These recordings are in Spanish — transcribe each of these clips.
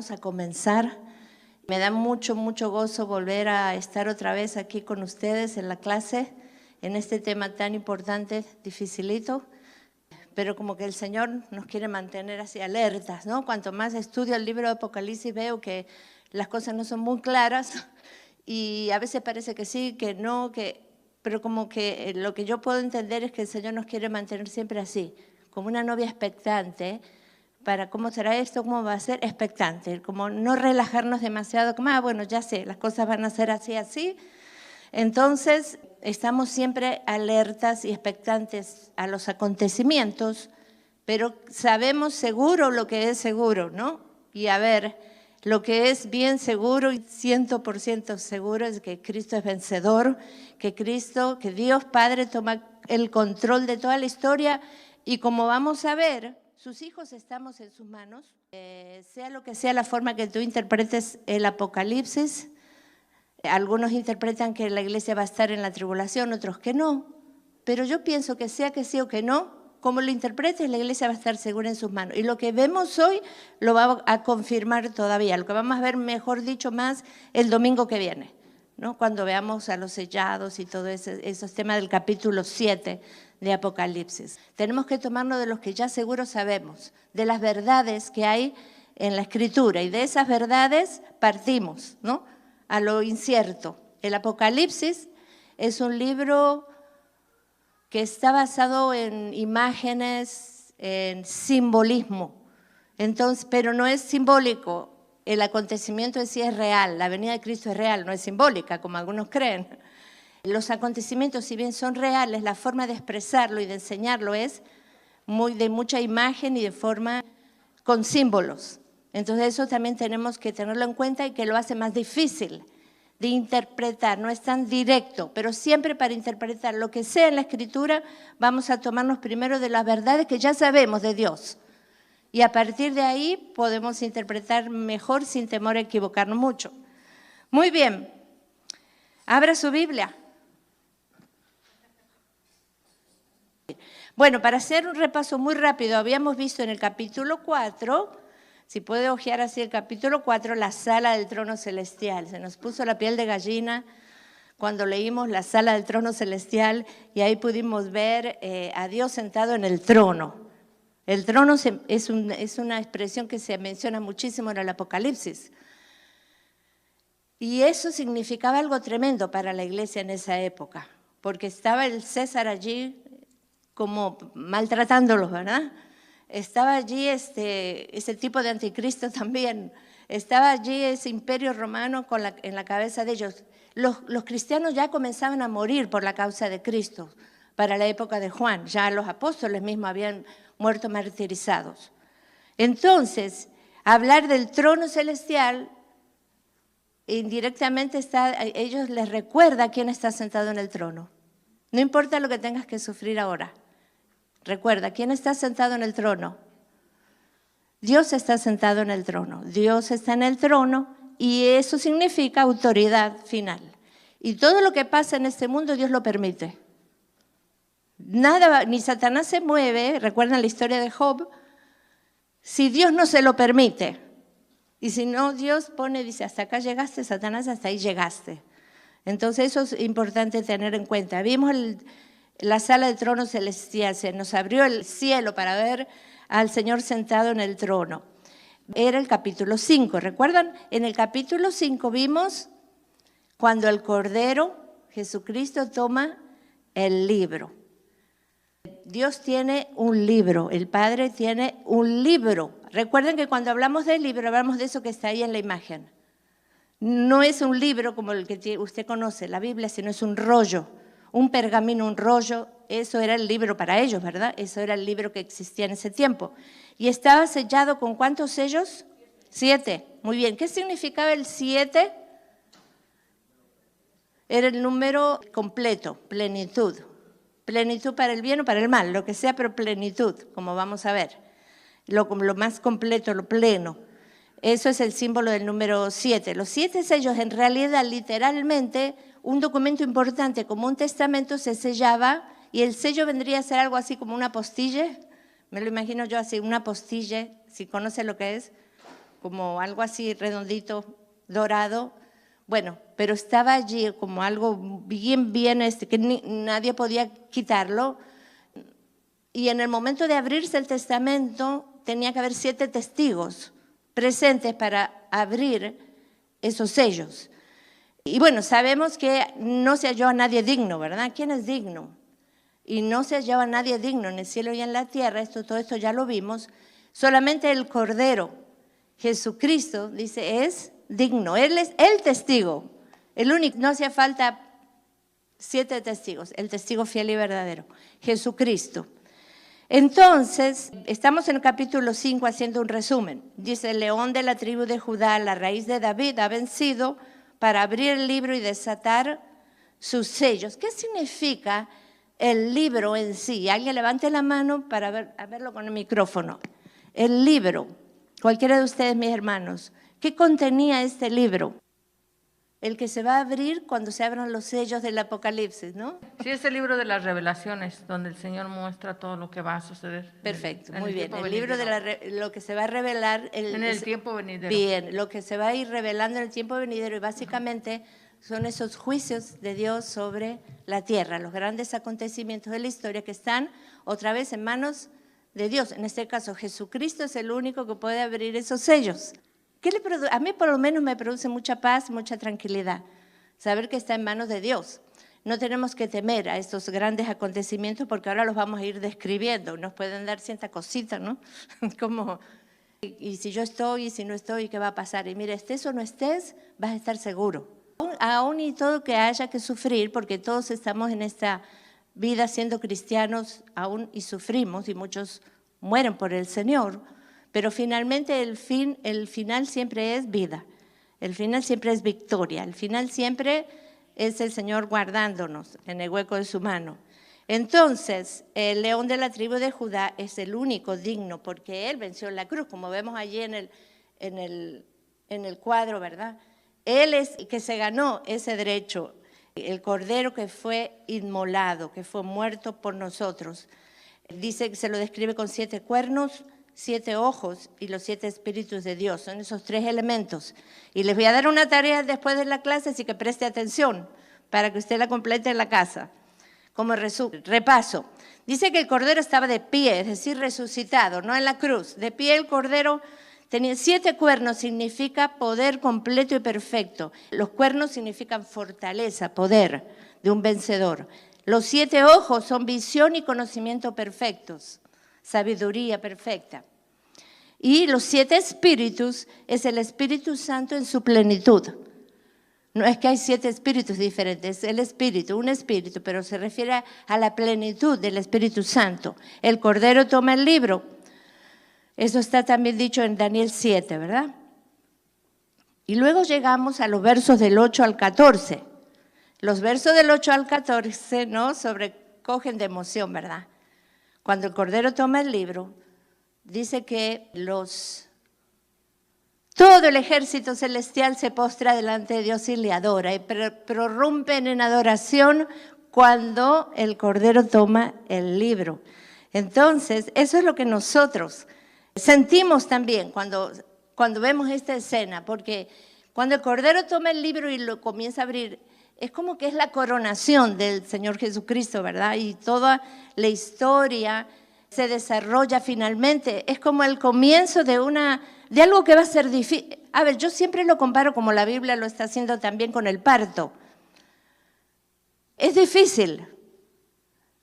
vamos a comenzar. Me da mucho gozo volver a estar otra vez aquí con ustedes en la clase, en este tema tan importante, dificilito, pero como que el Señor nos quiere mantener así alertas, ¿no? Cuanto más estudio el libro de Apocalipsis veo que las cosas no son muy claras y a veces parece que sí, que no, pero como que lo que yo puedo entender es que el Señor nos quiere mantener siempre así, como una novia expectante, para cómo será esto, cómo va a ser, expectante, como no relajarnos demasiado, como, bueno, ya sé, las cosas van a ser así. Entonces, estamos siempre alertas y expectantes a los acontecimientos, pero sabemos seguro lo que es seguro, ¿no? Y a ver, lo que es bien seguro y 100% seguro es que Cristo es vencedor, que Dios Padre toma el control de toda la historia y como vamos a ver, sus hijos estamos en sus manos, sea lo que sea la forma que tú interpretes el Apocalipsis. Algunos interpretan que la iglesia va a estar en la tribulación, otros que no, pero yo pienso que sea que sí o que no, como lo interpretes, la iglesia va a estar segura en sus manos. Y lo que vemos hoy lo va a confirmar todavía, lo que vamos a ver, mejor dicho, más el domingo que viene, ¿no? Cuando veamos a los sellados y todo esos temas del capítulo 7 de Apocalipsis. Tenemos que tomarnos de los que ya seguro sabemos, de las verdades que hay en la Escritura, y de esas verdades partimos, ¿no?, a lo incierto. El Apocalipsis es un libro que está basado en imágenes, en simbolismo, entonces, pero no es simbólico. El acontecimiento en sí es real, la venida de Cristo es real, no es simbólica, como algunos creen. Los acontecimientos, si bien son reales, la forma de expresarlo y de enseñarlo es de mucha imagen y de forma con símbolos. Entonces eso también tenemos que tenerlo en cuenta y que lo hace más difícil de interpretar, no es tan directo, pero siempre para interpretar lo que sea en la Escritura vamos a tomarnos primero de las verdades que ya sabemos de Dios y a partir de ahí podemos interpretar mejor sin temor a equivocarnos mucho. Muy bien, abra su Biblia. Bueno, para hacer un repaso muy rápido, habíamos visto en el capítulo 4, si puede ojear así el capítulo 4, la sala del trono celestial. Se nos puso la piel de gallina cuando leímos la sala del trono celestial y ahí pudimos ver a Dios sentado en el trono. El trono es una expresión que se menciona muchísimo en el Apocalipsis. Y eso significaba algo tremendo para la iglesia en esa época, porque estaba el César allí como maltratándolos, ¿verdad? Estaba allí ese tipo de anticristo también, estaba allí ese imperio romano en la cabeza de ellos. Los cristianos ya comenzaban a morir por la causa de Cristo para la época de Juan, ya los apóstoles mismos habían muerto martirizados. Entonces, hablar del trono celestial indirectamente ellos les recuerda quién está sentado en el trono. No importa lo que tengas que sufrir ahora. Recuerda, ¿quién está sentado en el trono? Dios está sentado en el trono. Dios está en el trono y eso significa autoridad final. Y todo lo que pasa en este mundo Dios lo permite. Nada, ni Satanás se mueve, recuerdan la historia de Job, si Dios no se lo permite. Y si no, Dios dice, hasta acá llegaste, Satanás, hasta ahí llegaste. Entonces eso es importante tener en cuenta. Vimos la sala del trono celestial, se nos abrió el cielo para ver al Señor sentado en el trono. Era el capítulo 5, ¿recuerdan? En el capítulo 5 vimos cuando el Cordero, Jesucristo, toma el libro. Dios tiene un libro, el Padre tiene un libro. Recuerden que cuando hablamos del libro, hablamos de eso que está ahí en la imagen. No es un libro como el que usted conoce, la Biblia, sino es un rollo. Un pergamino, un rollo, eso era el libro para ellos, ¿verdad? Eso era el libro que existía en ese tiempo. Y estaba sellado con ¿cuántos sellos? 7. Muy bien. ¿Qué significaba el 7? Era el número completo, plenitud. Plenitud para el bien o para el mal, lo que sea, pero plenitud, como vamos a ver. Lo más completo, lo pleno. Eso es el símbolo del número 7. Los 7 sellos, en realidad, literalmente, un documento importante como un testamento se sellaba y el sello vendría a ser algo así como una apostille. Me lo imagino yo así, una apostille, si conoce lo que es, como algo así redondito, dorado. Bueno, pero estaba allí como algo bien, que nadie podía quitarlo. Y en el momento de abrirse el testamento, tenía que haber 7 testigos presentes para abrir esos sellos. Y bueno, sabemos que no se halló a nadie digno, ¿verdad? ¿Quién es digno? Y no se halló a nadie digno en el cielo y en la tierra, todo esto ya lo vimos. Solamente el Cordero, Jesucristo, dice, es digno. Él es el testigo, el único. No hacía falta 7 testigos, el testigo fiel y verdadero, Jesucristo. Entonces, estamos en el capítulo 5 haciendo un resumen. Dice, el león de la tribu de Judá, la raíz de David, ha vencido para abrir el libro y desatar sus sellos. ¿Qué significa el libro en sí? Alguien levante la mano para verlo con el micrófono. El libro, cualquiera de ustedes, mis hermanos, ¿qué contenía este libro? El que se va a abrir cuando se abran los sellos del Apocalipsis, ¿no? Sí, es el libro de las revelaciones, donde el Señor muestra todo lo que va a suceder. Perfecto, muy bien. El libro de lo que se va a revelar. En el tiempo venidero. Bien, lo que se va a ir revelando en el tiempo venidero y básicamente son esos juicios de Dios sobre la tierra, los grandes acontecimientos de la historia que están otra vez en manos de Dios. En este caso, Jesucristo es el único que puede abrir esos sellos. A mí por lo menos me produce mucha paz, mucha tranquilidad, saber que está en manos de Dios. No tenemos que temer a estos grandes acontecimientos porque ahora los vamos a ir describiendo. Nos pueden dar cierta cosita, ¿no? Como, y si yo estoy, y si no estoy, ¿qué va a pasar? Y mira, estés o no estés, vas a estar seguro. Aún y todo que haya que sufrir, porque todos estamos en esta vida siendo cristianos aún y sufrimos, y muchos mueren por el Señor, pero finalmente el final siempre es vida, el final siempre es victoria, el final siempre es el Señor guardándonos en el hueco de su mano. Entonces, el león de la tribu de Judá es el único digno porque él venció en la cruz, como vemos allí en el cuadro, ¿verdad? Él es el que se ganó ese derecho, el cordero que fue inmolado, que fue muerto por nosotros. Dice que se lo describe con 7 cuernos, 7 ojos y los 7 espíritus de Dios. Son esos 3 elementos. Y les voy a dar una tarea después de la clase, así que preste atención para que usted la complete en la casa. Como repaso. Dice que el cordero estaba de pie, es decir, resucitado, no en la cruz. De pie el cordero tenía 7 cuernos, significa poder completo y perfecto. Los cuernos significan fortaleza, poder de un vencedor. Los 7 ojos son visión y conocimiento perfectos. Sabiduría perfecta. Y los 7 espíritus es el Espíritu Santo en su plenitud. No es que hay 7 espíritus diferentes, es el espíritu, un espíritu, pero se refiere a la plenitud del Espíritu Santo. El Cordero toma el libro. Eso está también dicho en Daniel 7, ¿verdad? Y luego llegamos a los versos del 8 al 14. Los versos del 8 al 14 nos sobrecogen de emoción, ¿verdad? Cuando el Cordero toma el libro, dice que todo el ejército celestial se postra delante de Dios y le adora, y prorrumpen en adoración cuando el Cordero toma el libro. Entonces, eso es lo que nosotros sentimos también cuando vemos esta escena, porque cuando el Cordero toma el libro y lo comienza a abrir, es como que es la coronación del Señor Jesucristo, ¿verdad? Y toda la historia se desarrolla finalmente. Es como el comienzo de algo que va a ser difícil. A ver, yo siempre lo comparo como la Biblia lo está haciendo también con el parto. Es difícil.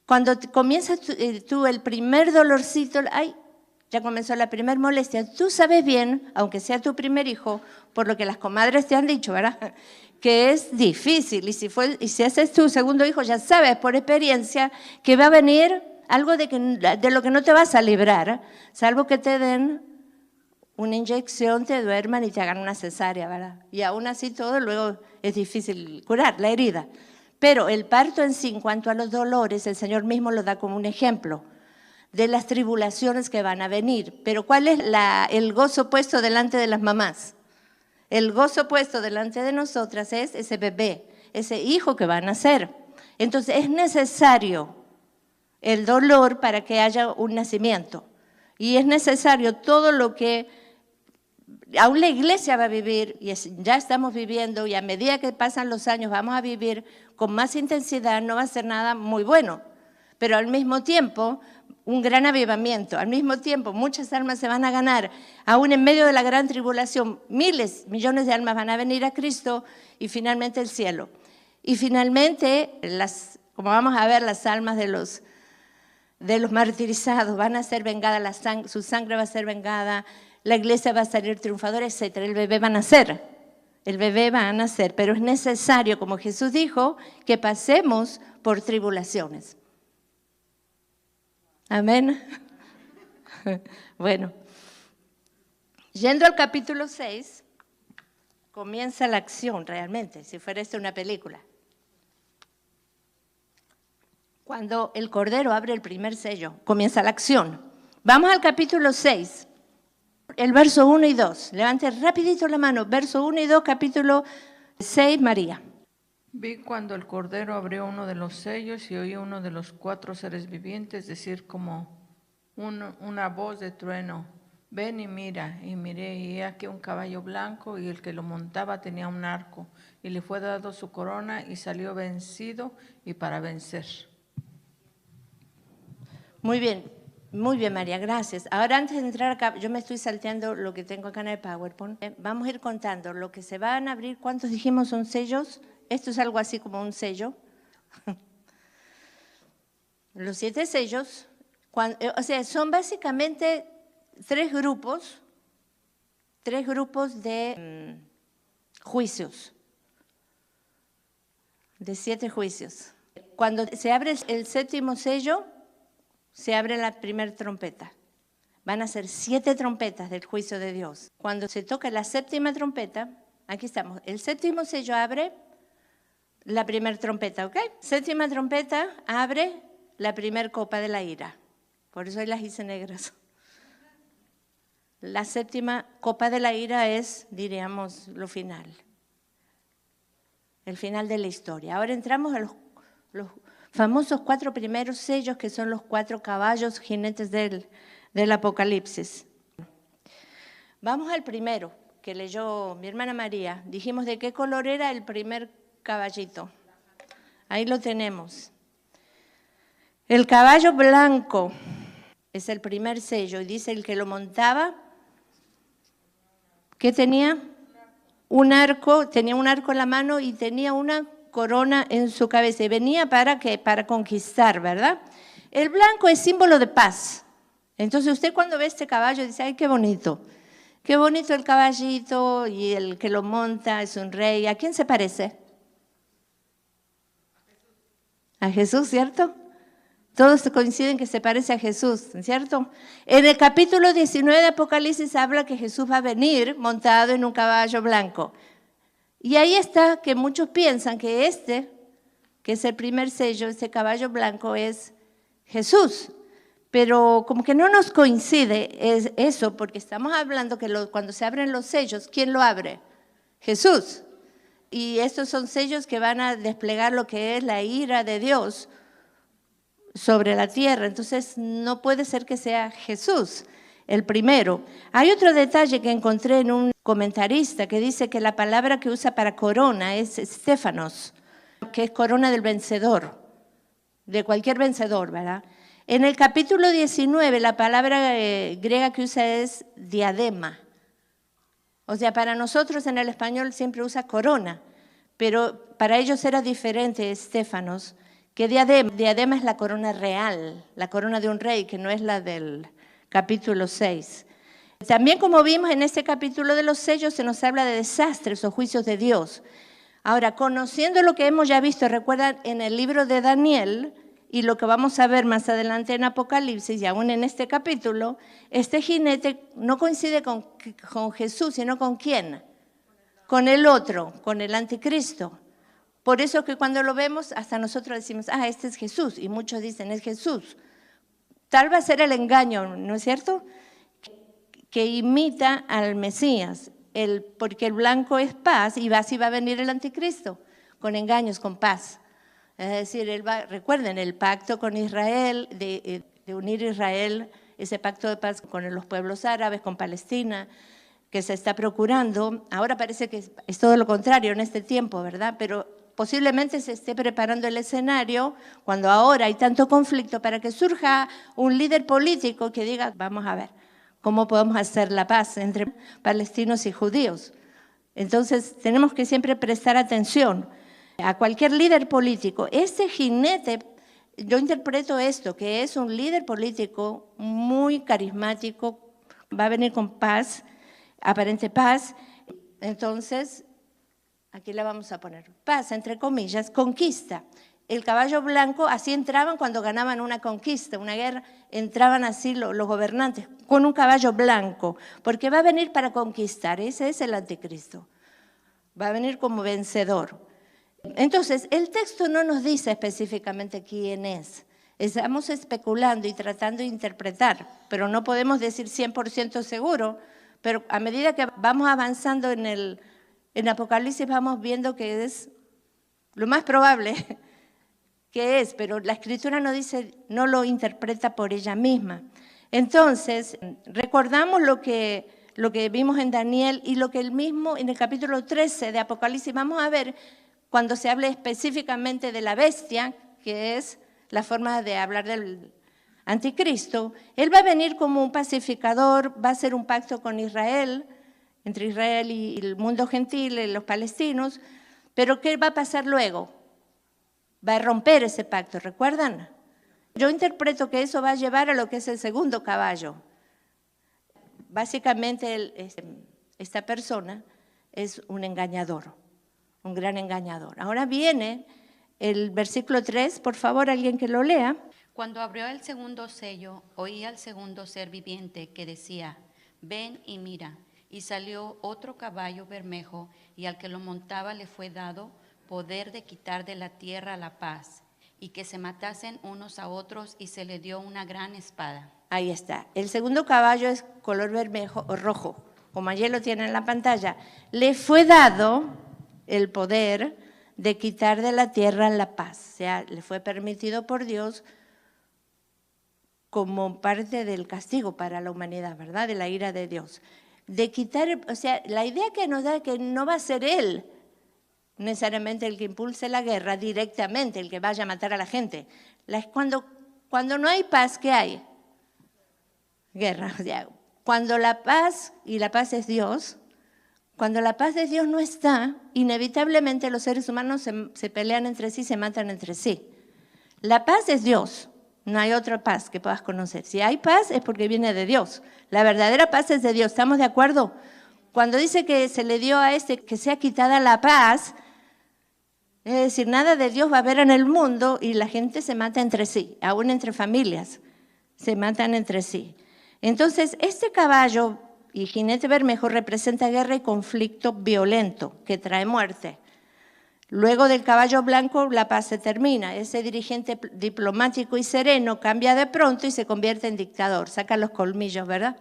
Cuando comienzas tú el primer dolorcito, ay, ya comenzó la primera molestia. Tú sabes bien, aunque sea tu primer hijo, por lo que las comadres te han dicho, ¿verdad?, que es difícil. Y si ese es tu segundo hijo, ya sabes por experiencia que va a venir algo de lo que no te vas a librar, salvo que te den una inyección, te duerman y te hagan una cesárea, ¿verdad? Y aún así todo luego es difícil curar la herida. Pero el parto en sí, en cuanto a los dolores, el Señor mismo lo da como un ejemplo de las tribulaciones que van a venir. Pero ¿cuál es el gozo puesto delante de las mamás? El gozo puesto delante de nosotras es ese bebé, ese hijo que va a nacer. Entonces es necesario el dolor para que haya un nacimiento. Y es necesario todo lo que Aún la iglesia va a vivir, y ya estamos viviendo, y a medida que pasan los años vamos a vivir con más intensidad, no va a ser nada muy bueno, pero al mismo tiempo un gran avivamiento, al mismo tiempo muchas almas se van a ganar, aún en medio de la gran tribulación, miles, millones de almas van a venir a Cristo y finalmente el cielo. Y finalmente, como vamos a ver, las almas de los martirizados van a ser vengadas, su sangre va a ser vengada, la iglesia va a salir triunfadora, etc. El bebé va a nacer, pero es necesario, como Jesús dijo, que pasemos por tribulaciones. Amén. Bueno, yendo al capítulo 6, comienza la acción realmente, si fuera esto una película. Cuando el Cordero abre el primer sello, comienza la acción. Vamos al capítulo 6. El verso 1 y 2, levante rapidito la mano, verso 1 y 2, capítulo 6, María. Vi cuando el Cordero abrió uno de los sellos y oí uno de los 4 seres vivientes decir como una voz de trueno, ven y mira, y miré, y he aquí un caballo blanco, y el que lo montaba tenía un arco, y le fue dado su corona, y salió vencido y para vencer. Muy bien, María, gracias. Ahora antes de entrar acá, yo me estoy salteando lo que tengo acá en el PowerPoint. Vamos a ir contando lo que se van a abrir. ¿Cuántos dijimos son sellos? Esto es algo así como un sello. Los 7 sellos, o sea, son básicamente 3 grupos de juicios, de 7 juicios. Cuando se abre el 7º sello, se abre la primera trompeta. Van a ser 7 trompetas del juicio de Dios. Cuando se toca la 7ª trompeta, aquí estamos, el 7º sello abre la primera trompeta, ¿ok? 7ª trompeta abre la primera copa de la ira. Por eso hoy las hice negras. La 7ª copa de la ira es, diríamos, lo final. El final de la historia. Ahora entramos a los famosos 4 primeros sellos, que son los 4 caballos jinetes del Apocalipsis. Vamos al primero, que leyó mi hermana María. Dijimos de qué color era el primer caballito. Ahí lo tenemos. El caballo blanco es el primer sello, y dice el que lo montaba, ¿qué tenía? Tenía un arco en la mano y tenía una corona en su cabeza, y venía ¿para qué? Para conquistar, ¿verdad? El blanco es símbolo de paz. Entonces usted cuando ve este caballo dice, ¡ay, qué bonito! Qué bonito el caballito, y el que lo monta es un rey. ¿A quién se parece? A Jesús, ¿cierto? Todos coinciden que se parece a Jesús, ¿cierto? En el capítulo 19 de Apocalipsis habla que Jesús va a venir montado en un caballo blanco. Y ahí está que muchos piensan que que es el primer sello, este caballo blanco es Jesús. Pero como que no nos coincide eso, porque estamos hablando que cuando se abren los sellos, ¿quién lo abre? Jesús. Y estos son sellos que van a desplegar lo que es la ira de Dios sobre la tierra. Entonces no puede ser que sea Jesús el primero. Hay otro detalle que encontré en un comentarista que dice que la palabra que usa para corona es Stéfanos, que es corona del vencedor, de cualquier vencedor, ¿verdad? En el capítulo 19 la palabra griega que usa es diadema. O sea, para nosotros en el español siempre usa corona, pero para ellos era diferente Estéfanos, que diadema es la corona real, la corona de un rey, que no es la del capítulo 6. También, como vimos en este capítulo de los sellos, se nos habla de desastres o juicios de Dios. Ahora, conociendo lo que hemos ya visto, recuerdan en el libro de Daniel, y lo que vamos a ver más adelante en Apocalipsis, y aún en este capítulo, este jinete no coincide con Jesús, sino ¿con quién? Con el otro, con el anticristo. Por eso que cuando lo vemos, hasta nosotros decimos, este es Jesús, y muchos dicen, es Jesús. Tal va a ser el engaño, ¿no es cierto? Que imita al Mesías, porque el blanco es paz, y así va a venir el anticristo, con engaños, con paz. Es decir, recuerden el pacto con Israel, de unir Israel, ese pacto de paz con los pueblos árabes, con Palestina, que se está procurando. Ahora parece que es todo lo contrario en este tiempo, ¿verdad? Pero posiblemente se esté preparando el escenario cuando ahora hay tanto conflicto para que surja un líder político que diga, vamos a ver, ¿cómo podemos hacer la paz entre palestinos y judíos? Entonces tenemos que siempre prestar atención a cualquier líder político. Este jinete, yo interpreto esto, que es un líder político muy carismático, va a venir con paz, aparente paz. Entonces, aquí la vamos a poner, paz, entre comillas, conquista. El caballo blanco, así entraban cuando ganaban una conquista, una guerra, entraban así los gobernantes, con un caballo blanco, porque va a venir para conquistar, ese es el anticristo, va a venir como vencedor. Entonces, el texto no nos dice específicamente quién es. Estamos especulando y tratando de interpretar, pero no podemos decir 100% seguro. Pero a medida que vamos avanzando en Apocalipsis, vamos viendo que es lo más probable que es, pero la Escritura no dice, no lo interpreta por ella misma. Entonces, recordamos lo que vimos en Daniel y lo que él mismo en el capítulo 13 de Apocalipsis vamos a ver cuando se hable específicamente de la bestia, que es la forma de hablar del anticristo. Él va a venir como un pacificador, va a hacer un pacto con Israel, entre Israel y el mundo gentil, los palestinos, pero ¿qué va a pasar luego? Va a romper ese pacto, ¿recuerdan? Yo interpreto que eso va a llevar a lo que es el segundo caballo. Básicamente esta persona es un engañador. Un gran engañador. Ahora viene el versículo 3, por favor, alguien que lo lea. Cuando abrió el segundo sello, oí al segundo ser viviente que decía, ven y mira. Y salió otro caballo bermejo, y al que lo montaba le fue dado poder de quitar de la tierra la paz, y que se matasen unos a otros, y se le dio una gran espada. Ahí está. El segundo caballo es color bermejo o rojo, como ayer lo tiene en la pantalla. Le fue dado el poder de quitar de la tierra la paz. O sea, le fue permitido por Dios como parte del castigo para la humanidad, ¿verdad? De la ira de Dios. De quitar, o sea, la idea que nos da que no va a ser él necesariamente el que impulse la guerra directamente, el que vaya a matar a la gente. Cuando no hay paz, ¿qué hay? Guerra. O sea, cuando la paz, y la paz es Dios, cuando la paz de Dios no está, inevitablemente los seres humanos se pelean entre sí, se matan entre sí. La paz es Dios, no hay otra paz que puedas conocer. Si hay paz es porque viene de Dios. La verdadera paz es de Dios, ¿estamos de acuerdo? Cuando dice que se le dio a que sea quitada la paz, es decir, nada de Dios va a haber en el mundo y la gente se mata entre sí, aún entre familias, se matan entre sí. Entonces, este caballo y jinete bermejo representa guerra y conflicto violento que trae muerte. Luego del caballo blanco la paz se termina. Ese dirigente diplomático y sereno cambia de pronto y se convierte en dictador, saca los colmillos, ¿verdad?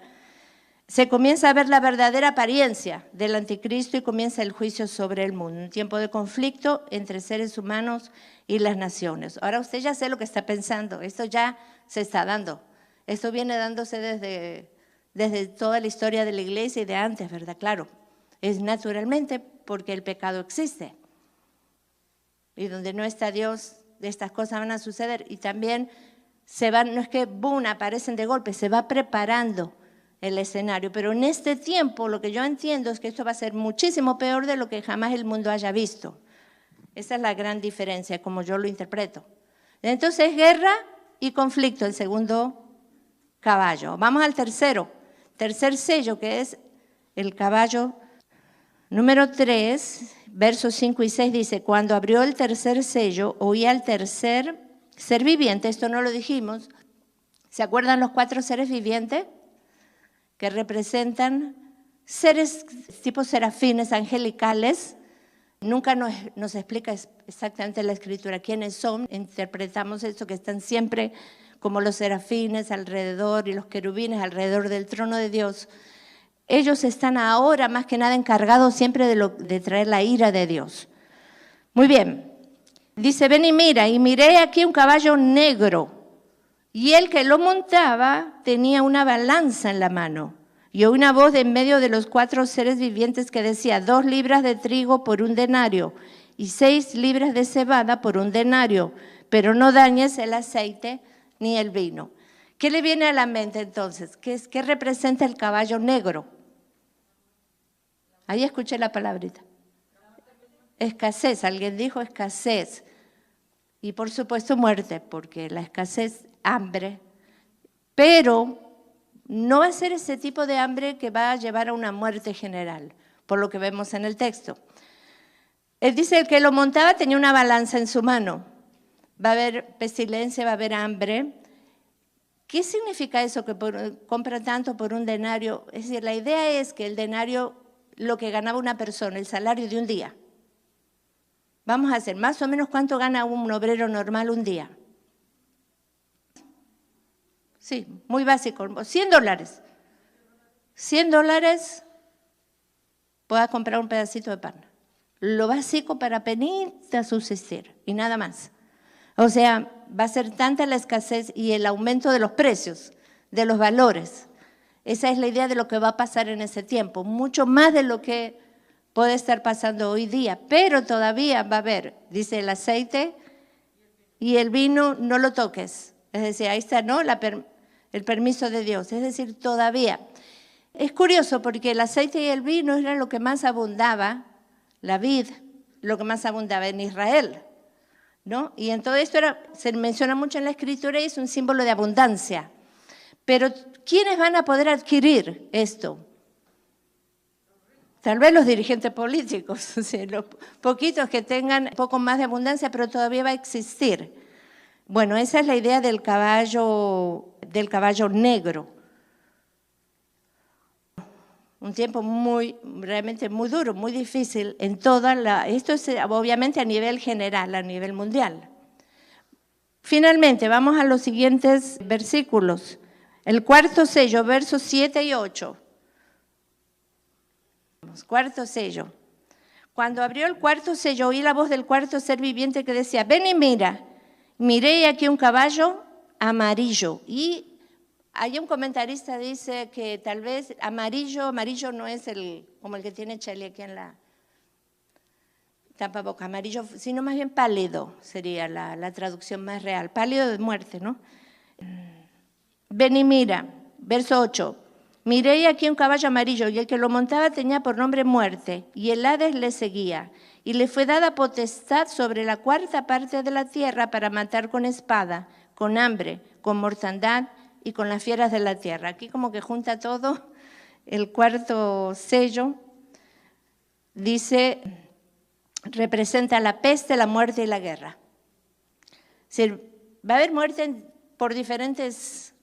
Se comienza a ver la verdadera apariencia del anticristo y comienza el juicio sobre el mundo, un tiempo de conflicto entre seres humanos y las naciones. Ahora usted ya sé lo que está pensando, esto ya se está dando, esto viene dándose desde toda la historia de la iglesia y de antes, ¿verdad? Claro, es naturalmente porque el pecado existe. Y donde no está Dios, estas cosas van a suceder. Y también no es que boom, aparecen de golpe, se va preparando el escenario. Pero en este tiempo lo que yo entiendo es que esto va a ser muchísimo peor de lo que jamás el mundo haya visto. Esa es la gran diferencia, como yo lo interpreto. Entonces, guerra y conflicto, el segundo caballo. Vamos al tercer sello, que es el caballo número 3, versos 5 y 6, dice, cuando abrió el tercer sello, oí al tercer ser viviente, esto no lo dijimos, ¿se acuerdan los 4 seres vivientes? Que representan seres tipo serafines, angelicales. Nunca nos explica exactamente la Escritura quiénes son, interpretamos esto, que están siempre como los serafines alrededor y los querubines alrededor del trono de Dios. Ellos están ahora más que nada encargados siempre de traer la ira de Dios. Muy bien, dice, ven y mira, y miré aquí un caballo negro, y el que lo montaba tenía una balanza en la mano. Y oí una voz de en medio de los 4 seres vivientes que decía, 2 libras de trigo por 1 denario y 6 libras de cebada por 1 denario, pero no dañes el aceite ni el vino. ¿Qué le viene a la mente entonces? ¿Qué representa el caballo negro? Ahí escuché la palabrita. Escasez, alguien dijo escasez. Y por supuesto muerte, porque la escasez, hambre. Pero no va a ser ese tipo de hambre que va a llevar a una muerte general, por lo que vemos en el texto. Él dice, el que lo montaba tenía una balanza en su mano. Va a haber pestilencia, va a haber hambre. ¿Qué significa eso que compra tanto por 1 denario? Es decir, la idea es que el denario, lo que ganaba una persona, el salario de un día. Vamos a hacer más o menos cuánto gana un obrero normal un día. Sí, muy básico, $100. $100 pueda comprar un pedacito de pan. Lo básico para apenas subsistir y nada más. O sea, va a ser tanta la escasez y el aumento de los precios, de los valores. Esa es la idea de lo que va a pasar en ese tiempo, mucho más de lo que puede estar pasando hoy día, pero todavía va a haber, dice, el aceite y el vino no lo toques. Es decir, ahí está, ¿no? El permiso de Dios, es decir, todavía. Es curioso porque el aceite y el vino era lo que más abundaba, la vid, lo que más abundaba en Israel, ¿no? Y en todo esto se menciona mucho en la Escritura y es un símbolo de abundancia. Pero ¿quiénes van a poder adquirir esto? Tal vez los dirigentes políticos, o sea, los poquitos que tengan un poco más de abundancia, pero todavía va a existir. Bueno, esa es la idea del caballo negro. Un tiempo realmente muy duro, muy difícil en esto es obviamente a nivel general, a nivel mundial. Finalmente, vamos a los siguientes versículos. El 4º sello, versos 7 y 8. 4º sello. Cuando abrió el 4º sello, oí la voz del 4º ser viviente que decía, ven y mira. Miré aquí un caballo amarillo. Y hay un comentarista que dice que tal vez amarillo no es como el que tiene Chely aquí en la tapaboca, amarillo, sino más bien pálido sería la traducción más real. Pálido de muerte, ¿no? Ven y mira, verso 8. Miré aquí un caballo amarillo y el que lo montaba tenía por nombre Muerte y el Hades le seguía y le fue dada potestad sobre la 4ª parte de la tierra para matar con espada, con hambre, con mortandad y con las fieras de la tierra. Aquí como que junta todo, el 4º sello dice, representa la peste, la muerte y la guerra. Es decir, va a haber muerte por diferentes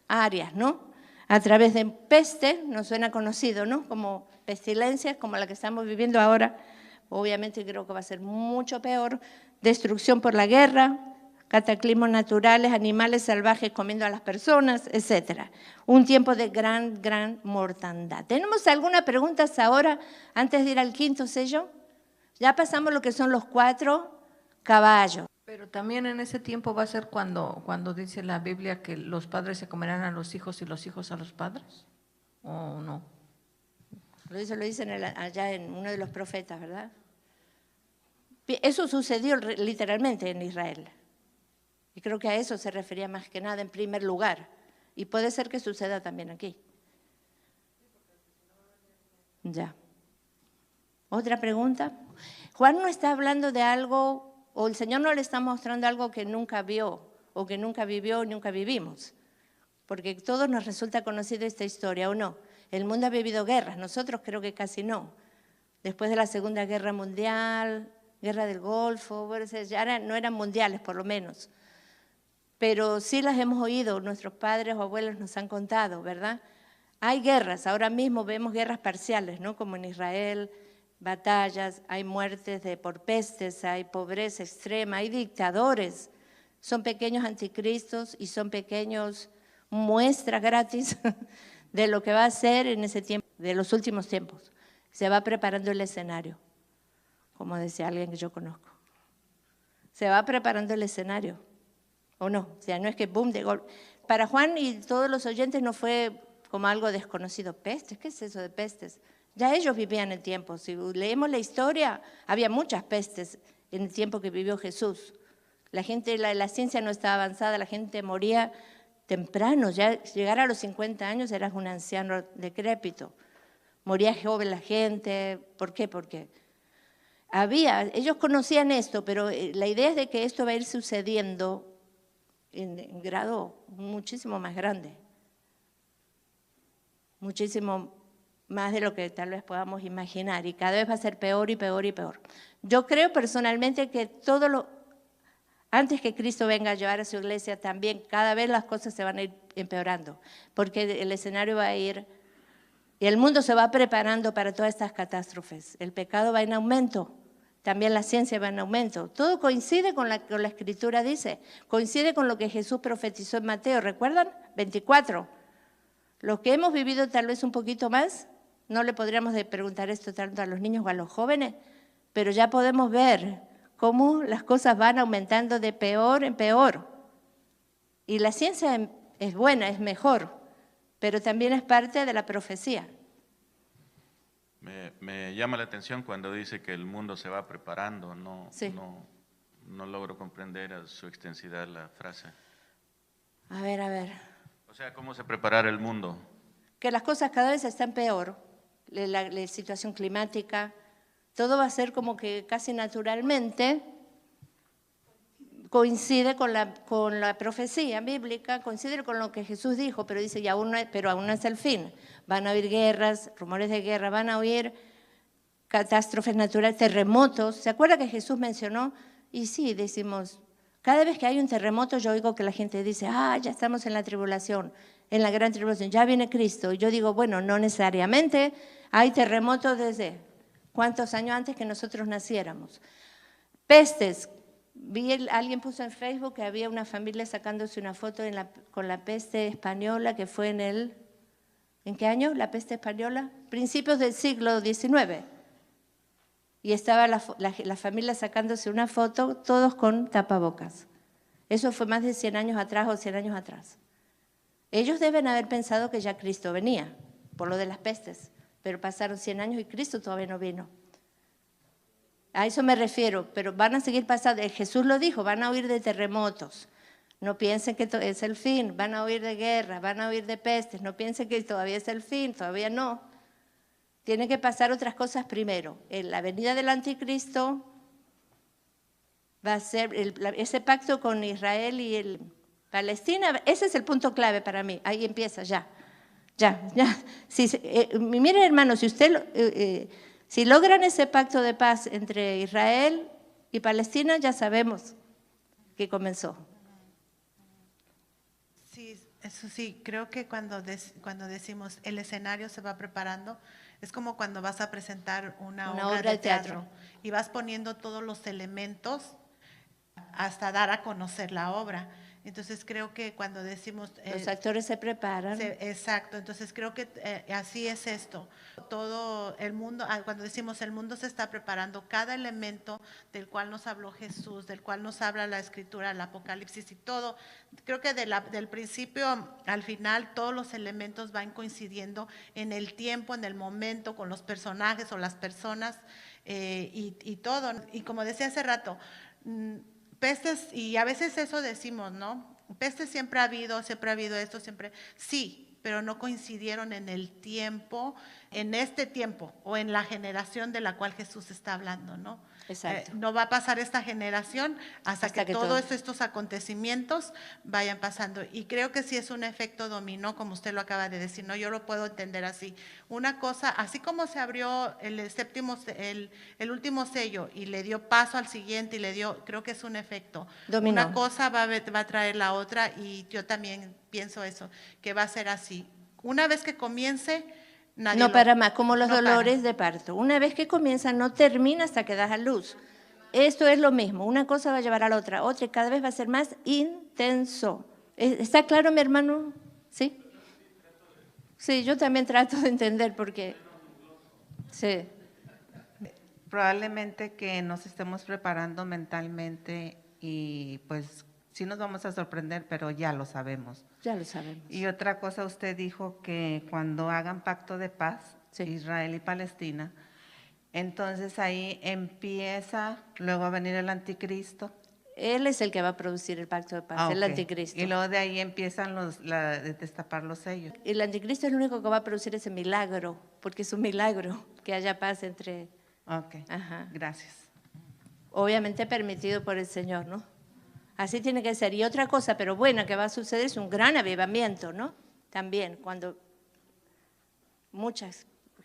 áreas, ¿no? A través de peste, nos suena conocido, ¿no? Como pestilencias, como la que estamos viviendo ahora. Obviamente creo que va a ser mucho peor. Destrucción por la guerra, cataclismos naturales, animales salvajes comiendo a las personas, etc. Un tiempo de gran mortandad. ¿Tenemos alguna pregunta hasta ahora antes de ir al 5º sello? Ya pasamos lo que son los 4 caballos. Pero también en ese tiempo va a ser cuando dice la Biblia que los padres se comerán a los hijos y los hijos a los padres, ¿o no? Lo dicen allá en uno de los profetas, ¿verdad? Eso sucedió literalmente en Israel. Y creo que a eso se refería más que nada en primer lugar. Y puede ser que suceda también aquí. Ya. ¿Otra pregunta? Juan no está hablando de algo, o el Señor no le está mostrando algo que nunca vio, o que nunca vivió, o nunca vivimos. Porque a todos nos resulta conocida esta historia, ¿o no? El mundo ha vivido guerras, nosotros creo que casi no. Después de la Segunda Guerra Mundial, Guerra del Golfo, ya no eran mundiales por lo menos. Pero sí las hemos oído, nuestros padres o abuelos nos han contado, ¿verdad? Hay guerras, ahora mismo vemos guerras parciales, ¿no? Como en Israel, batallas, hay muertes por pestes, hay pobreza extrema, hay dictadores. Son pequeños anticristos y son pequeños muestras gratis de lo que va a ser en ese tiempo, de los últimos tiempos. Se va preparando el escenario, como decía alguien que yo conozco. Se va preparando el escenario. ¿O no? O sea, no es que boom, de golpe. Para Juan y todos los oyentes no fue como algo desconocido. ¿Pestes? ¿Qué es eso de pestes? Ya ellos vivían el tiempo. Si leemos la historia, había muchas pestes en el tiempo que vivió Jesús. La gente, la ciencia no estaba avanzada, la gente moría temprano. Ya llegar a los 50 años eras un anciano decrépito. Moría joven la gente. ¿Por qué? Porque ellos conocían esto, pero la idea es de que esto va a ir sucediendo en grado muchísimo más grande. Muchísimo más de lo que tal vez podamos imaginar, y cada vez va a ser peor y peor y peor. Yo creo personalmente que antes que Cristo venga a llevar a su iglesia también, cada vez las cosas se van a ir empeorando, porque el escenario va a ir, y el mundo se va preparando para todas estas catástrofes. El pecado va en aumento, también la ciencia va en aumento. Todo coincide con la Escritura dice, coincide con lo que Jesús profetizó en Mateo, ¿recuerdan? 24. Los que hemos vivido tal vez un poquito más, no le podríamos preguntar esto tanto a los niños o a los jóvenes, pero ya podemos ver cómo las cosas van aumentando de peor en peor. Y la ciencia es buena, es mejor, pero también es parte de la profecía. Me llama la atención cuando dice que el mundo se va preparando, Sí. No logro comprender a su extensidad la frase. A ver. O sea, ¿cómo se preparará el mundo? Que las cosas cada vez están peor, la situación climática, todo va a ser como que casi naturalmente coincide con la profecía bíblica, coincide con lo que Jesús dijo, pero dice, pero aún no es el fin. Van a haber guerras, rumores de guerra, van a oír catástrofes naturales, terremotos. ¿Se acuerda que Jesús mencionó? Y sí, decimos, cada vez que hay un terremoto yo oigo que la gente dice, ya estamos en la tribulación, en la gran tribulación, ya viene Cristo. Y yo digo, bueno, no necesariamente, hay terremotos desde cuántos años antes que nosotros naciéramos. Pestes. Alguien puso en Facebook que había una familia sacándose una foto con la peste española que fue ¿en qué año? La peste española, principios del siglo XIX. Y estaba la familia sacándose una foto, todos con tapabocas. Eso fue más de 100 años atrás o 100 años atrás. Ellos deben haber pensado que ya Cristo venía, por lo de las pestes, pero pasaron 100 años y Cristo todavía no vino. A eso me refiero, pero van a seguir pasando. Jesús lo dijo, van a huir de terremotos. No piensen que es el fin, van a huir de guerra, van a huir de pestes. No piensen que todavía es el fin, todavía no. Tienen que pasar otras cosas primero. En la venida del anticristo va a ser ese pacto con Israel y Palestina. Ese es el punto clave para mí. Ahí empieza ya. Miren, hermanos, si logran ese pacto de paz entre Israel y Palestina, ya sabemos que comenzó. Sí, eso sí, creo que cuando decimos el escenario se va preparando, es como cuando vas a presentar una obra de teatro y vas poniendo todos los elementos hasta dar a conocer la obra. Entonces creo que cuando decimos… los actores se preparan. Exacto, entonces creo que así es esto. Todo el mundo, cuando decimos el mundo se está preparando, cada elemento del cual nos habló Jesús, del cual nos habla la Escritura, el Apocalipsis y todo, creo que del principio al final todos los elementos van coincidiendo en el tiempo, en el momento, con los personajes o las personas y todo. Y como decía hace rato, pestes, y a veces eso decimos, ¿no? Pestes siempre ha habido esto, siempre. Sí, pero no coincidieron en el tiempo, en este tiempo o en la generación de la cual Jesús está hablando, ¿no? Exacto. No va a pasar esta generación hasta que todos estos acontecimientos vayan pasando. Y creo que sí es un efecto dominó, como usted lo acaba de decir, ¿no? Yo lo puedo entender así. Una cosa, así como se abrió el último sello y le dio paso al siguiente creo que es un efecto. Dominó. Una cosa va a traer la otra y yo también pienso eso, que va a ser así. Una vez que comience… No para más, como los dolores de parto. Una vez que comienza, no termina hasta que das a luz. Esto es lo mismo, una cosa va a llevar a la otra y cada vez va a ser más intenso. ¿Está claro, mi hermano? ¿Sí? Sí, yo también trato de entender porque… Sí. Probablemente que nos estemos preparando mentalmente y pues sí nos vamos a sorprender, pero ya lo sabemos. Ya lo sabemos. Y otra cosa, usted dijo que cuando hagan pacto de paz, Sí. Israel y Palestina, entonces ahí empieza luego a venir el anticristo. Él es el que va a producir el pacto de paz, el Ok. anticristo. Y luego de ahí empiezan de destapar los sellos. El anticristo es el único que va a producir ese milagro, porque es un milagro que haya paz entre, Ok, Ajá. gracias. obviamente permitido por el Señor, ¿no? Así tiene que ser. Y otra cosa, pero buena, que va a suceder es un gran avivamiento, ¿no? También, cuando mucha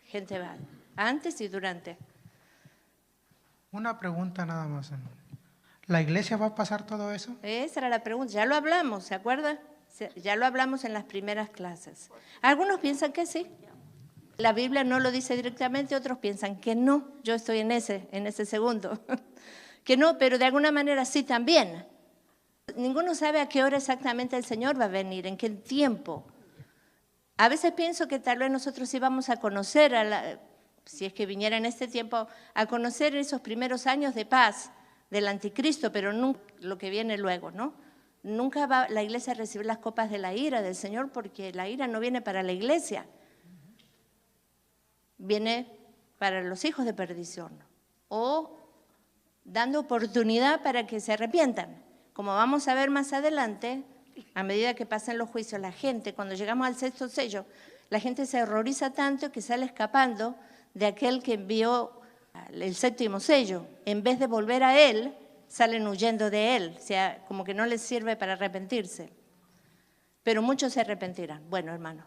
gente va, antes y durante. Una pregunta nada más, hermano. ¿La iglesia va a pasar todo eso? Esa era la pregunta, ya lo hablamos, ¿se acuerda? Ya lo hablamos en las primeras clases. Algunos piensan que sí. La Biblia no lo dice directamente, otros piensan que no. Yo estoy en ese segundo. Que no, pero de alguna manera sí también. Ninguno sabe a qué hora exactamente el Señor va a venir, en qué tiempo. A veces pienso que tal vez nosotros íbamos a conocer, si es que viniera en este tiempo, a conocer esos primeros años de paz del anticristo, pero nunca lo que viene luego, ¿no? Nunca va la iglesia a recibir las copas de la ira del Señor, porque la ira no viene para la iglesia, viene para los hijos de perdición, o dando oportunidad para que se arrepientan. Como vamos a ver más adelante, a medida que pasan los juicios, la gente, cuando llegamos al sexto sello, la gente se horroriza tanto que sale escapando de aquel que envió el séptimo sello. En vez de volver a él, salen huyendo de él, o sea, como que no les sirve para arrepentirse. Pero muchos se arrepentirán. Bueno, hermano,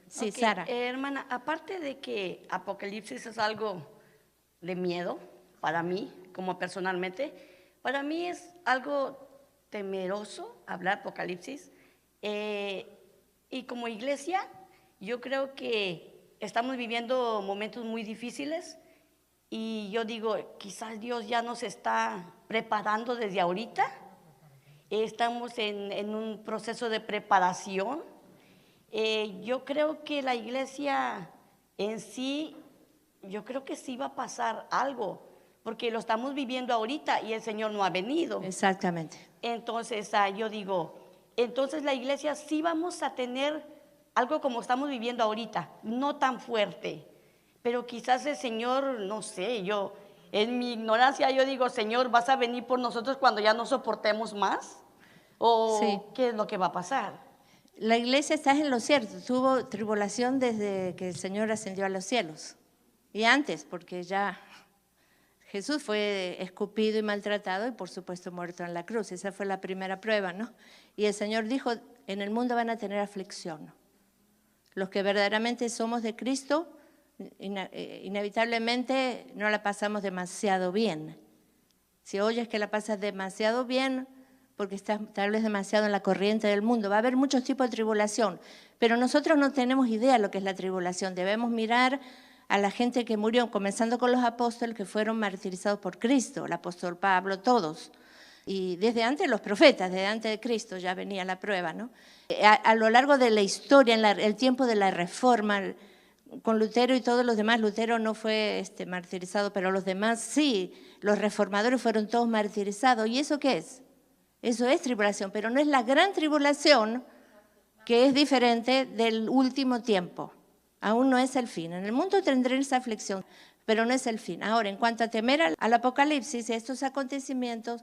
sí, Ok, Sara. hermana, aparte de que Apocalipsis es algo de miedo para mí, como personalmente, para mí es algo temeroso hablar Apocalipsis. Y como iglesia, yo creo que estamos viviendo momentos muy difíciles y yo digo, quizás Dios ya nos está preparando desde ahorita. Estamos en un proceso de preparación. Yo creo que la iglesia en sí, yo creo que sí va a pasar algo, porque lo estamos viviendo ahorita y el Señor no ha venido. Exactamente. Entonces, yo digo, entonces la iglesia sí vamos a tener algo como estamos viviendo ahorita, no tan fuerte, pero quizás el Señor, no sé, yo en mi ignorancia yo digo, Señor, ¿vas a venir por nosotros cuando ya no soportemos más? ¿O Sí. qué es lo que va a pasar? La iglesia está en lo cierto, tuvo tribulación desde que el Señor ascendió a los cielos. Y antes, porque ya Jesús fue escupido y maltratado y por supuesto muerto en la cruz. Esa fue la primera prueba, ¿no? Y el Señor dijo, en el mundo van a tener aflicción. Los que verdaderamente somos de Cristo, inevitablemente no la pasamos demasiado bien. Si oyes que la pasas demasiado bien, porque estás tal vez demasiado en la corriente del mundo, va a haber muchos tipos de tribulación, pero nosotros no tenemos idea de lo que es la tribulación. Debemos mirar a la gente que murió, comenzando con los apóstoles que fueron martirizados por Cristo, el apóstol Pablo, todos. Y desde antes los profetas, desde antes de Cristo ya venía la prueba, ¿no? A lo largo de la historia, en el tiempo de la Reforma, con Lutero y todos los demás, Lutero no fue martirizado, pero los demás sí, los reformadores fueron todos martirizados. ¿Y eso qué es? Eso es tribulación, pero no es la gran tribulación, que es diferente del último tiempo. Aún no es el fin. En el mundo tendréis aflicción, pero no es el fin. Ahora, en cuanto a temer al Apocalipsis, estos acontecimientos,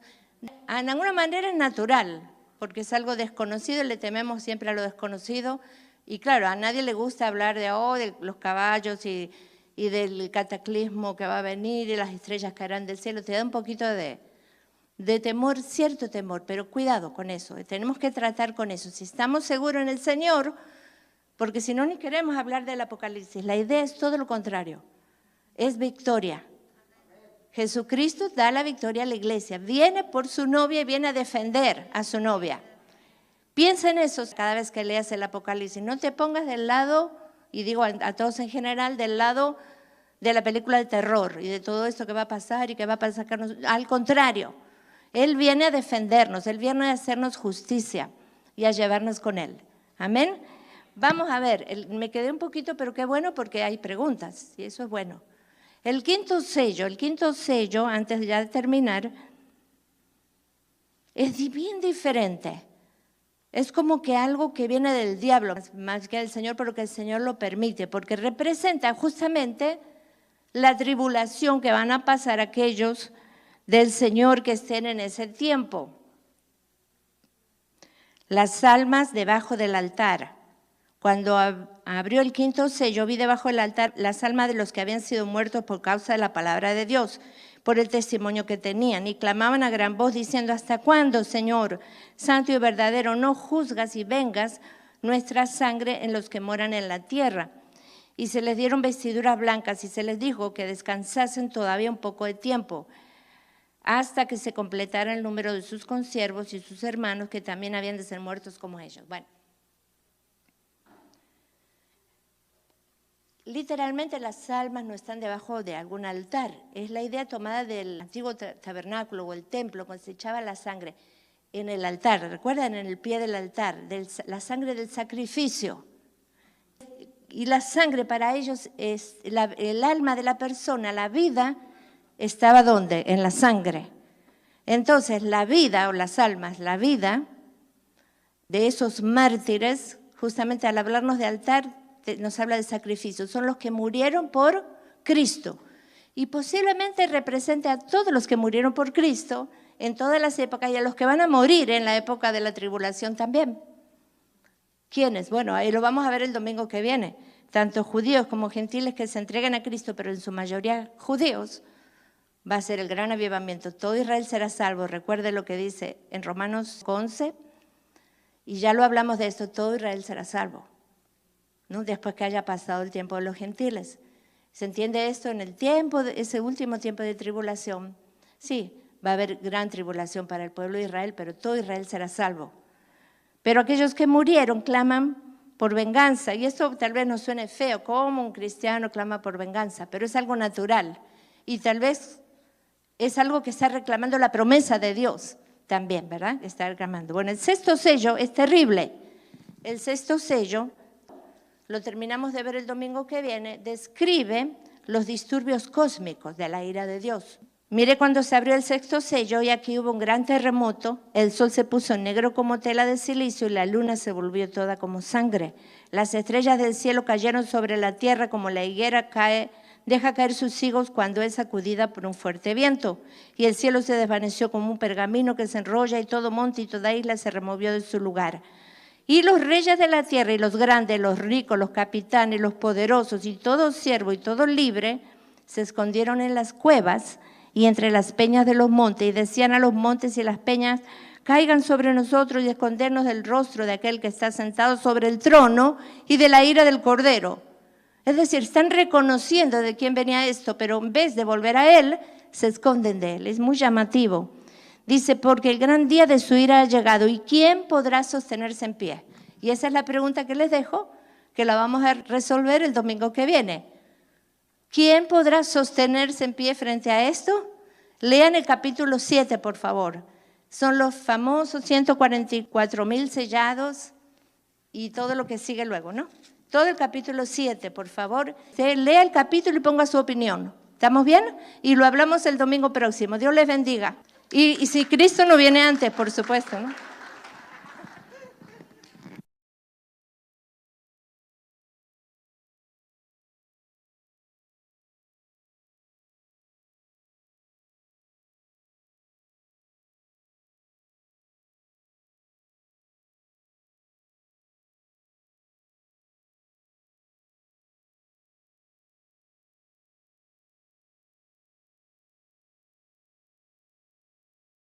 en alguna manera es natural, porque es algo desconocido, le tememos siempre a lo desconocido. Y claro, a nadie le gusta hablar de los caballos y del cataclismo que va a venir y las estrellas caerán del cielo. Te da un poquito de temor, cierto temor, pero cuidado con eso. Tenemos que tratar con eso. Si estamos seguros en el Señor, porque si no, ni queremos hablar del Apocalipsis. La idea es todo lo contrario, es victoria. Jesucristo da la victoria a la iglesia, viene por su novia y viene a defender a su novia. Piensa en eso cada vez que leas el Apocalipsis. No te pongas del lado, y digo a todos en general, del lado de la película de terror y de todo esto que va a pasar y que va a sacarnos. Al contrario, Él viene a defendernos, Él viene a hacernos justicia y a llevarnos con Él. Amén. Vamos a ver, me quedé un poquito, pero qué bueno porque hay preguntas y eso es bueno. El quinto sello, antes ya de terminar, Es bien diferente. Es como que algo que viene del diablo, más que del Señor, pero que el Señor lo permite, porque representa justamente la tribulación que van a pasar aquellos del Señor que estén en ese tiempo. Las almas debajo del altar. Cuando abrió el quinto sello, vi debajo del altar las almas de los que habían sido muertos por causa de la palabra de Dios, por el testimonio que tenían, y clamaban a gran voz diciendo: ¿hasta cuándo, Señor, santo y verdadero, no juzgas y vengas nuestra sangre en los que moran en la tierra? Y se les dieron vestiduras blancas y se les dijo que descansasen todavía un poco de tiempo, hasta que se completara el número de sus consiervos y sus hermanos que también habían de ser muertos como ellos. Bueno, literalmente las almas no están debajo de algún altar. Es la idea tomada del antiguo tabernáculo o el templo, cuando se echaba la sangre en el altar. ¿Recuerdan? En el pie del altar, la sangre del sacrificio. Y la sangre para ellos es el alma de la persona, la vida estaba ¿dónde? En la sangre. Entonces la vida o las almas, la vida de esos mártires, justamente al hablarnos de altar, nos habla de sacrificio, son los que murieron por Cristo. Y posiblemente represente a todos los que murieron por Cristo en todas las épocas y a los que van a morir en la época de la tribulación también. ¿Quiénes? Bueno, ahí lo vamos a ver el domingo que viene. Tanto judíos como gentiles que se entreguen a Cristo, pero en su mayoría judíos, va a ser el gran avivamiento. Todo Israel será salvo. Recuerde lo que dice en Romanos 11, y ya lo hablamos de esto, todo Israel será salvo, ¿no? Después que haya pasado el tiempo de los gentiles. ¿Se entiende esto? En el tiempo, ese último tiempo de tribulación, sí, va a haber gran tribulación para el pueblo de Israel, pero todo Israel será salvo. Pero aquellos que murieron claman por venganza, y esto tal vez nos suene feo, como un cristiano clama por venganza, pero es algo natural, y tal vez es algo que está reclamando la promesa de Dios también, ¿verdad? Está reclamando. Bueno, el sexto sello es terrible. El sexto sello, lo terminamos de ver el domingo que viene, describe los disturbios cósmicos de la ira de Dios. Mire cuando se abrió el sexto sello y aquí hubo un gran terremoto, el sol se puso negro como tela de silicio y la luna se volvió toda como sangre. Las estrellas del cielo cayeron sobre la tierra como la higuera deja caer sus higos cuando es sacudida por un fuerte viento. Y el cielo se desvaneció como un pergamino que se enrolla y todo monte y toda isla se removió de su lugar. Y los reyes de la tierra y los grandes, los ricos, los capitanes, los poderosos y todo siervo y todo libre se escondieron en las cuevas y entre las peñas de los montes y decían a los montes y las peñas: caigan sobre nosotros y escondernos del rostro de aquel que está sentado sobre el trono y de la ira del Cordero. Es decir, están reconociendo de quién venía esto, pero en vez de volver a él, se esconden de él. Es muy llamativo. Dice, porque el gran día de su ira ha llegado, ¿y quién podrá sostenerse en pie? Y esa es la pregunta que les dejo, que la vamos a resolver el domingo que viene. ¿Quién podrá sostenerse en pie frente a esto? Lean el capítulo 7, por favor. Son los famosos 144,000 sellados y todo lo que sigue luego, ¿no? Todo el capítulo 7, por favor. Lea el capítulo y ponga su opinión. ¿Estamos bien? Y lo hablamos el domingo próximo. Dios les bendiga. Y si Cristo no viene antes, por supuesto, ¿no?